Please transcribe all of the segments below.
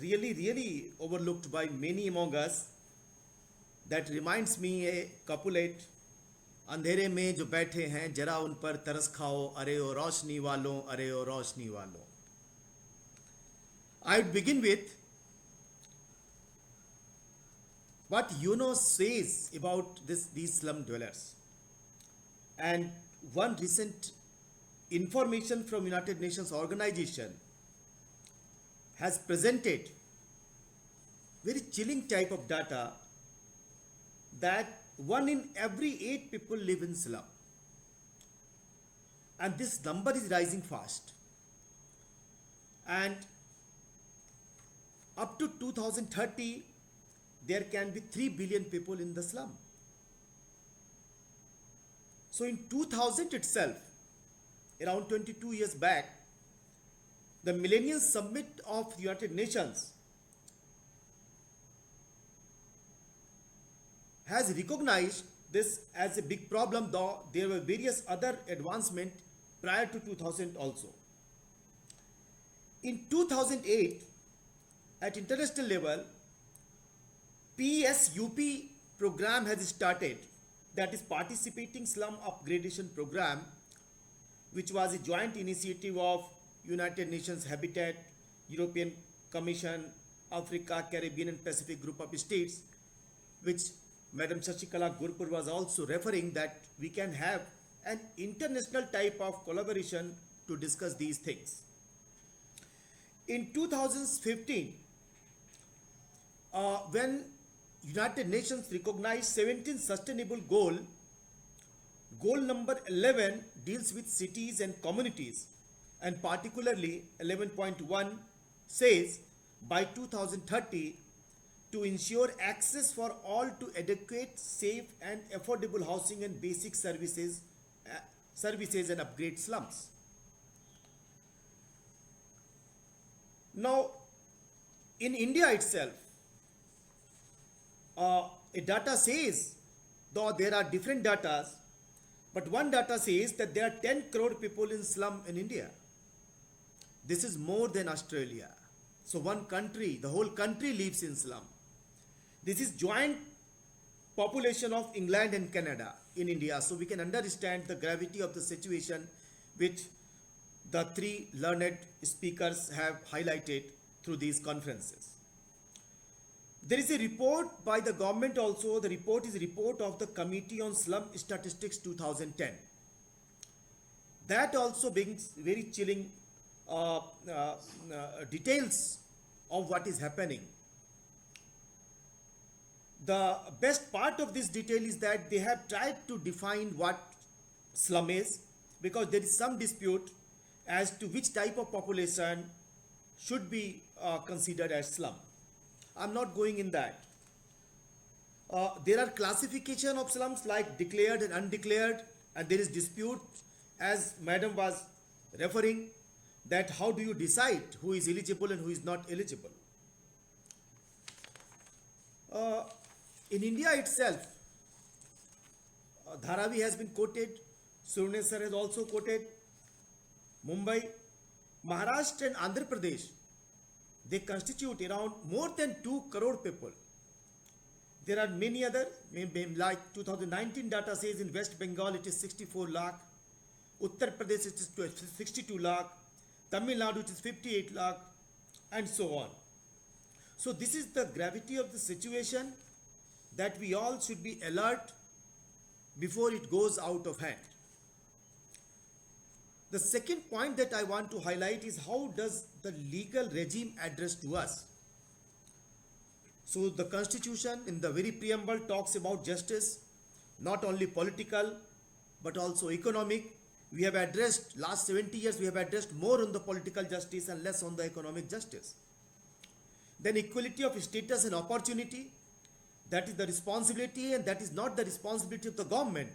really overlooked by many among us. That reminds me a couplet, अंधेरे में जो बैठे हैं जरा उन पर तरस खाओ, अरे ओ रोशनी वालों, अरे ओ रोशनी वालों. I would begin with what UNO says about these slum dwellers. And one recent information from United Nations organization has presented very chilling type of data that 1 in every 8 people live in slum. And this number is rising fast. And up to 2030, there can be 3 billion people in the slum. So in 2000 itself, around 22 years back, the Millennium Summit of the United Nations has recognized this as a big problem, though there were various other advancements prior to 2000 also. In 2008, at international level, PSUP program has started, that is Participating Slum Upgradation Program, which was a joint initiative of United Nations Habitat, European Commission, Africa, Caribbean and Pacific Group of States, which Madam Shashikala Gurpur was also referring, that we can have an international type of collaboration to discuss these things. In 2015, when United Nations recognized 17 sustainable goal number 11 deals with cities and communities, and particularly 11.1 says by 2030 to ensure access for all to adequate, safe and affordable housing and basic services and upgrade slums. Now, in India itself, a data says, though there are different datas, but one data says that there are 10 crore people in slum in India. This is more than Australia. So one country, the whole country lives in slum. This is joint population of England and Canada in India. So we can understand the gravity of the situation which the three learned speakers have highlighted through these conferences. There is a report by the government also. The report is a report of the Committee on Slum Statistics 2010. That also brings very chilling details of what is happening. The best part of this detail is that they have tried to define what slum is, because there is some dispute as to which type of population should be considered as slum. I'm not going in that. There are classification of slums like declared and undeclared, and there is dispute, as madam was referring, that how do you decide who is eligible and who is not eligible. In India itself, Dharavi has been quoted, Surnesar has also quoted, Mumbai, Maharashtra and Andhra Pradesh, they constitute around more than 2 crore people. There are many other, like 2019 data says in West Bengal it is 64 lakh, Uttar Pradesh it is 62 lakh, Tamil Nadu it is 58 lakh, and so on. So this is the gravity of the situation, that we all should be alert before it goes out of hand. The second point that I want to highlight is how does the legal regime address to us. So the Constitution in the very preamble talks about justice, not only political but also economic. We have addressed, last 70 years we have addressed more on the political justice and less on the economic justice. Then equality of status and opportunity, that is the responsibility, and that is not the responsibility of the government.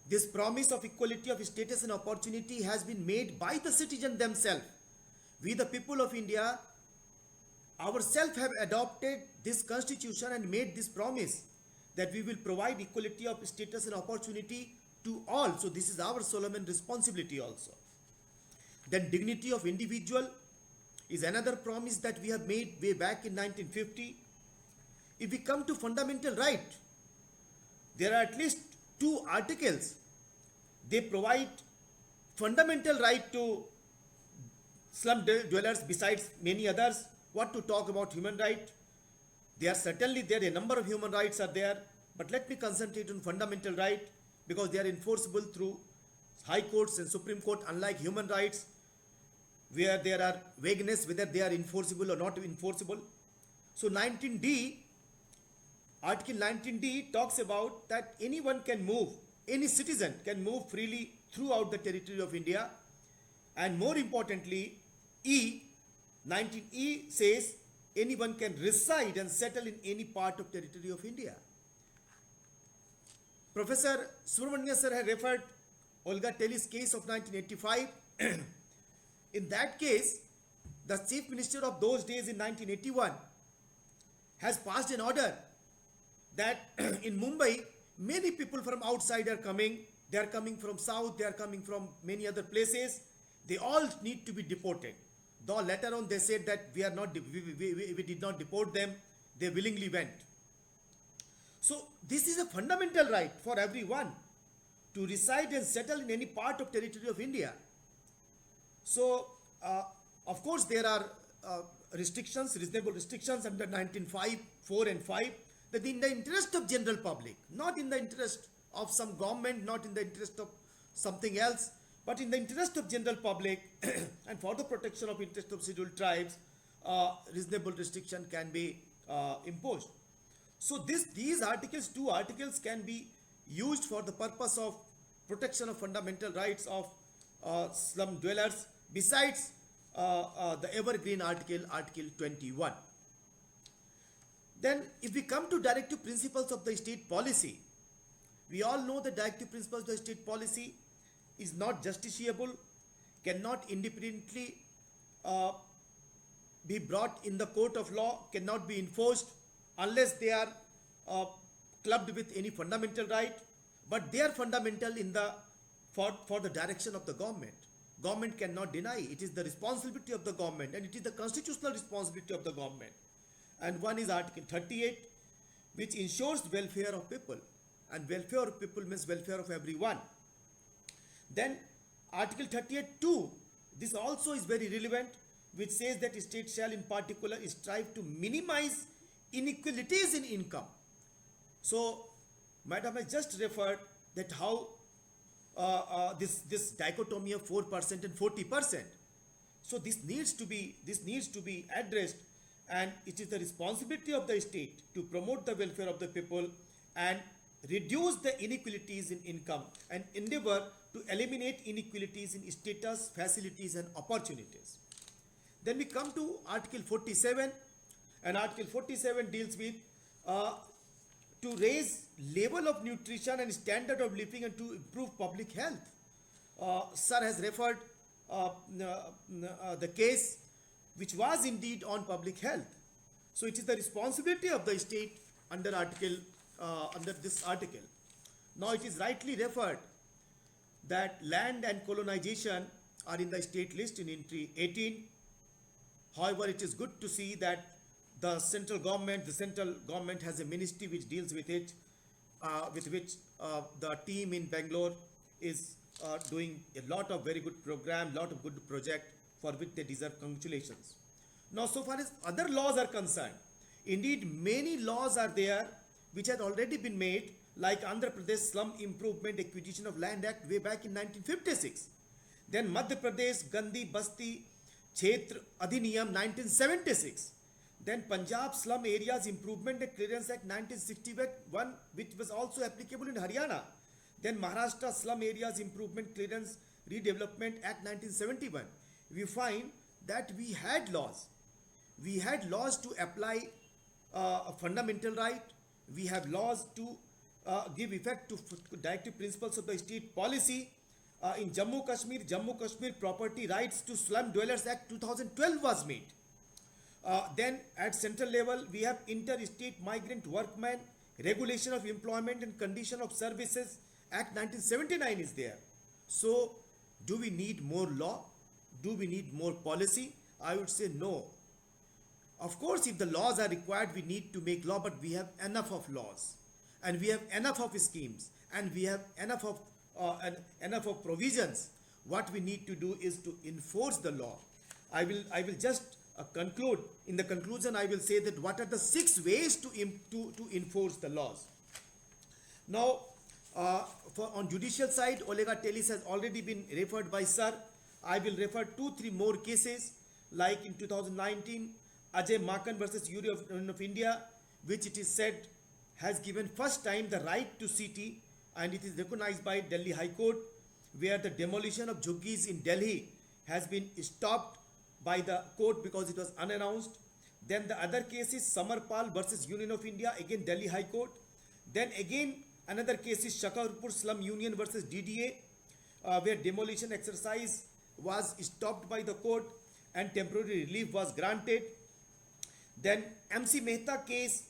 This promise of equality of status and opportunity has been made by the citizens themselves. We the people of India ourselves have adopted this constitution and made this promise that we will provide equality of status and opportunity to all. So this is our solemn responsibility also. Then dignity of individual, is another promise that we have made way back in 1950. If we come to fundamental right, there are at least two articles. They provide fundamental right to slum dwellers besides many others. What to talk about human right? They are certainly there, a number of human rights are there, but let me concentrate on fundamental right because they are enforceable through high courts and Supreme Court, unlike human rights where there are vagueness whether they are enforceable or not enforceable. So 19D, Article 19D talks about that anyone can move, any citizen can move freely throughout the territory of India, and more importantly, 19E says anyone can reside and settle in any part of territory of India. Professor Subramania sir had referred Olga Telly's case of 1985. In that case, the chief minister of those days in 1981 has passed an order that in Mumbai, many people from outside are coming. They are coming from south, they are coming from many other places. They all need to be deported. Though later on they said that we did not deport them, they willingly went. So this is a fundamental right for everyone to reside and settle in any part of territory of India. So of course there are restrictions, reasonable restrictions under 19.5, 4 and 5, that in the interest of general public, not in the interest of some government, not in the interest of something else, but in the interest of general public and for the protection of interest of scheduled tribes, reasonable restriction can be imposed. So these articles, two articles, can be used for the purpose of protection of fundamental rights of slum dwellers, besides the evergreen article, Article 21. Then if we come to directive principles of the state policy, we all know the directive principles of the state policy is not justiciable, cannot independently be brought in the court of law, cannot be enforced unless they are clubbed with any fundamental right, but they are fundamental in the for the direction of the government. Government cannot deny. It is the responsibility of the government, and it is the constitutional responsibility of the government. And one is Article 38, which ensures welfare of people, and welfare of people means welfare of everyone. Then Article 38(2), this also is very relevant, which says that state shall in particular strive to minimize inequalities in income. So Madam has just referred that how this dichotomy of 4% and 40%. So this needs to be addressed, and it is the responsibility of the state to promote the welfare of the people and reduce the inequalities in income and endeavor to eliminate inequalities in status, facilities and opportunities. Then we come to Article 47, and Article 47 deals with to raise level of nutrition and standard of living and to improve public health. Sir has referred the case which was indeed on public health. So it is the responsibility of the state under this article. Now it is rightly referred that land and colonization are in the state list in entry 18. However, it is good to see that the central government has a ministry which deals with it, with which the team in Banglore is doing a lot of very good program, lot of good project for which they deserve congratulations. Now, so far as other laws are concerned, indeed many laws are there which had already been made, like Andhra Pradesh Slum Improvement Acquisition of Land Act way back in 1956. Then Madhya Pradesh Gandhi Basti Kshetra Adhiniyam 1976. Then Punjab Slum Areas Improvement and Clearance Act 1961, which was also applicable in Haryana. Then Maharashtra Slum Areas Improvement Clearance Redevelopment Act 1971. We find that we had laws. We had laws to apply a fundamental right. We have laws to give effect to directive principles of the state policy. In Jammu Kashmir Property Rights to Slum Dwellers Act 2012 was made. Then at central level, we have Interstate Migrant Workmen Regulation of Employment and Condition of Services Act 1979 is there. So do we need more law? Do we need more policy? I would say no. Of course, if the laws are required, we need to make law, but we have enough of laws, and we have enough of schemes, and we have enough of provisions. What we need to do is to enforce the law. I will just conclude. In the conclusion, I will say that what are the 6 ways to enforce the laws. Now, on judicial side, Olega Telis has already been referred by Sir. I will refer 2-3 more cases, like in 2019, Ajay Makan versus Union of India, which it is said has given first time the right to city, and it is recognized by Delhi High Court, where the demolition of jhuggies in Delhi has been stopped by the court because it was unannounced. Then the other case is Samarpal versus Union of India, again Delhi High Court. Then again another case is Shakarpur Slum Union versus DDA, where demolition exercise was stopped by the court and temporary relief was granted. Then MC Mehta case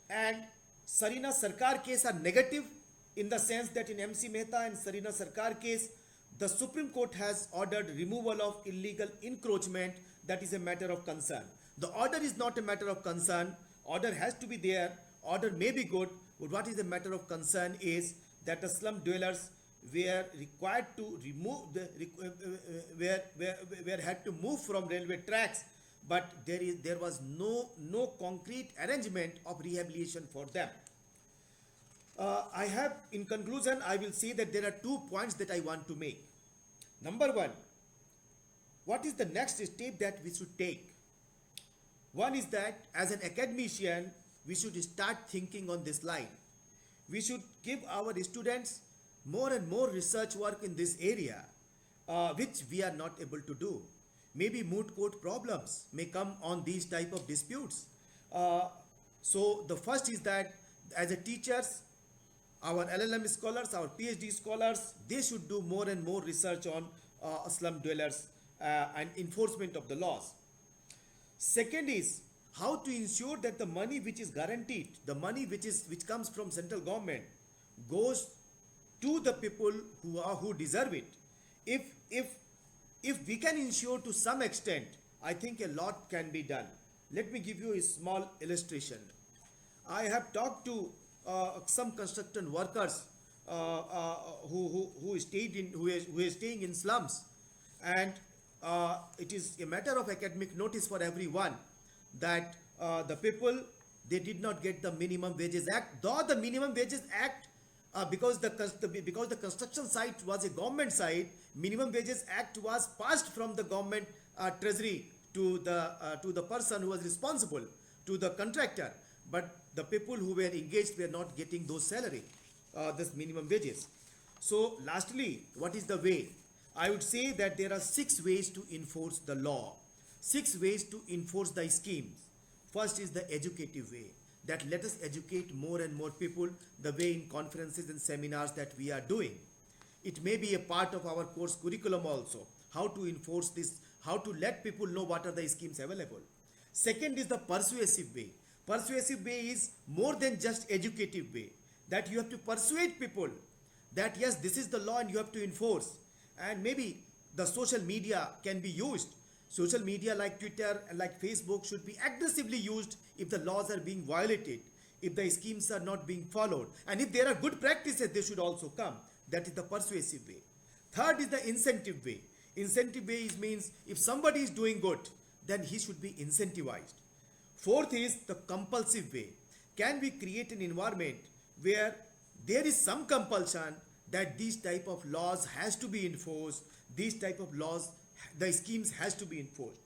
and Sarina Sarkar case are negative, in the sense that in MC Mehta and Sarina Sarkar case, the Supreme Court has ordered removal of illegal encroachment. That is a matter of concern. The order is not a matter of concern. Order has to be there. Order may be good, but what is a matter of concern is that the slum dwellers were required to remove were had to move from railway tracks, but there was no concrete arrangement of rehabilitation for them. In conclusion, I will say that there are 2 points that I want to make. Number one, what is the next step that we should take? One is that as an academician, we should start thinking on this line. We should give our students more and more research work in this area, which we are not able to do. Maybe moot court problems may come on these type of disputes. So the first is that as a teachers, our LLM scholars, our PhD scholars, they should do more and more research on slum dwellers and enforcement of the laws. Second is how to ensure that the money which is guaranteed, the money which comes from central government, goes to the people who deserve it. If we can ensure to some extent, I think a lot can be done. Let me give you a small illustration. I have talked to some construction workers who are staying in slums, and it is a matter of academic notice for everyone that the people, they did not get the minimum wages act, though the minimum wages act, because the construction site was a government site, minimum wages act was passed from the government treasury to the person who was responsible, to the contractor, but the people who were engaged were not getting those salary, this minimum wages. So lastly, what is the way? I would say that there are 6 ways to enforce the law, 6 ways to enforce the schemes. First is the educative way, that let us educate more and more people, the way in conferences and seminars that we are doing. It may be a part of our course curriculum also, how to enforce this, how to let people know what are the schemes available. Second is the persuasive way. Persuasive way is more than just educative way, that you have to persuade people that yes, this is the law and you have to enforce. And maybe the social media can be used. Social media like Twitter and like Facebook should be aggressively used if the laws are being violated, if the schemes are not being followed, and if there are good practices, they should also come. That is the persuasive way. Third is the incentive way. Incentive way means if somebody is doing good, then he should be incentivized. Fourth is the compulsive way. Can we create an environment where there is some compulsion that these type of laws has to be enforced, these type of laws, the schemes has to be enforced.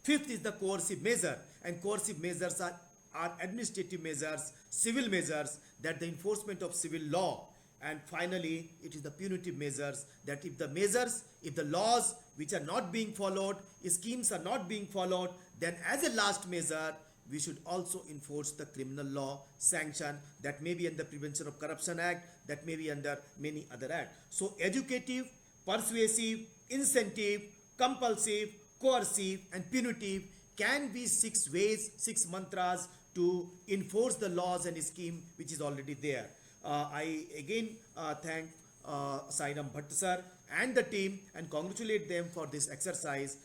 Fifth is the coercive measure, and coercive measures are administrative measures, civil measures, that the enforcement of civil law. And finally, it is the punitive measures, that if the laws which are not being followed, schemes are not being followed, then as a last measure, we should also enforce the criminal law sanction, that may be under Prevention of Corruption Act, that may be under many other acts. So educative, persuasive, incentive, compulsive, coercive and punitive can be 6 ways, 6 mantras to enforce the laws and scheme which is already there. I again thank Sairam Bhatt sir and the team and congratulate them for this exercise.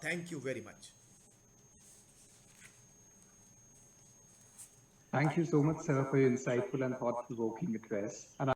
Thank you very much. Thank you so much, sir, for your insightful and thought-provoking address. And